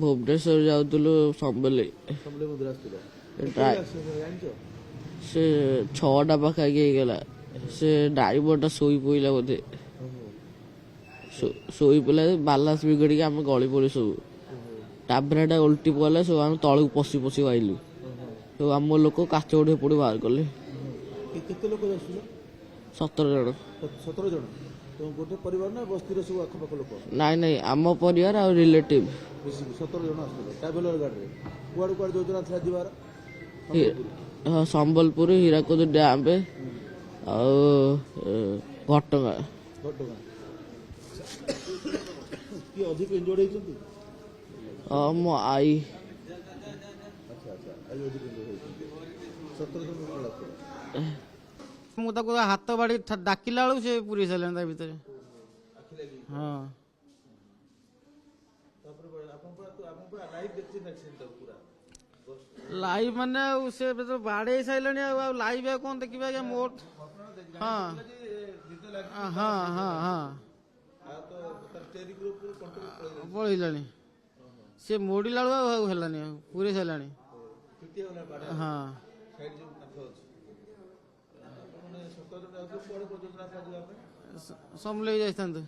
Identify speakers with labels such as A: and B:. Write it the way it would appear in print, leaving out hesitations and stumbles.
A: ଭୁବନେଶ୍ୱର ଯାଉଥିଲୁ ସମ୍ବଲି
B: ସମଲେଇ ମନ୍ଦିର ଆସିଥିଲ ଜାଣିଛ?
A: ସେ 6ଟା ପାଖାପାଖି ହେଇଗଲା। ସେ ଡ୍ରାଇଭରଟା ଶୋଇ ପଇଲା ବୋଧେ, ଶୋଇ ପଇଲା ବାଲାନ୍ସ ବିଗଡ଼ିକି ଆମେ ଗଳି ପଡ଼ି ସବୁ। ଟାବ୍ରାଟା ଓଲଟି ପଡ଼ିଲା, ସବୁ ଆମେ ତଳକୁ ପଶି ପଶି ଆଇଲୁ। ସବୁ ଆମ ଲୋକ କାଚ ଗୋଟେ ଏପଟେ ବାହାର କଲେ।
B: କେତେ ଲୋକ ଯାଉଥିଲ?
A: 17 ଜଣ।
B: 17 ଜଣ? ଗୋଟେ ପରିବାର ନା ବସ୍ତିର ସବୁ ଆଖପାଖ ଲୋକ?
A: ନାଇଁ ଆମ ପରିବାର ଆଉ ରିଲେଟିଭ
B: ମିଶିକି 17 ଜଣ ଆସିଥିଲେ ଟ୍ରାଭେଲର ଗାଡ଼ିରେ। କୁଆଡ଼େ କୁଆଡ଼େ ଯୋଜନା ଥିଲା ଯିବାର?
A: ହଁ, ସମ୍ବଲପୁର, ହୀରାକୁଦ ଡ୍ୟାମ୍ ଆଉ ଘଟଗାଁ।
B: କିଏ ଅଧିକ ଇଞ୍ଜୋର୍ଡ ହେଇଛନ୍ତି?
A: ମୋ ଆଈ।
B: ଆଚ୍ଛା ଆଈ ଅଧିକ ଇଞ୍ଜୋର୍ଡ ହେଇଛନ୍ତି। 17 ଜଣ ଲୋକ ଲାଗିଥିଲେ।
C: ମୁଁ ତାକୁ ହାତ ବାଡ଼ି ଡାକିଲା ବେଳକୁ ସେ ପୁରେଇ ସାରିଲାଣି ତା ଭିତରେ। ହଁ, ଲାଇଭ୍ ମାନେ ଆଉ ସେ ବାଡ଼େଇ ସାରିଲାଣି ଆଉ ଲାଇଭ୍ ଆଉ କଣ ଦେଖିବା ଆଜ୍ଞା? ମୋ ପଳେଇଲାଣି। ସେ ମୋଡ଼ିଲା ବେଳକୁ ଆଉ ହେଲାନି, ଆଉ ପୁରେଇ ସାରିଲାଣି। ହଁ, ସମଲେଇ ଯାଇଥାନ୍ତୁ।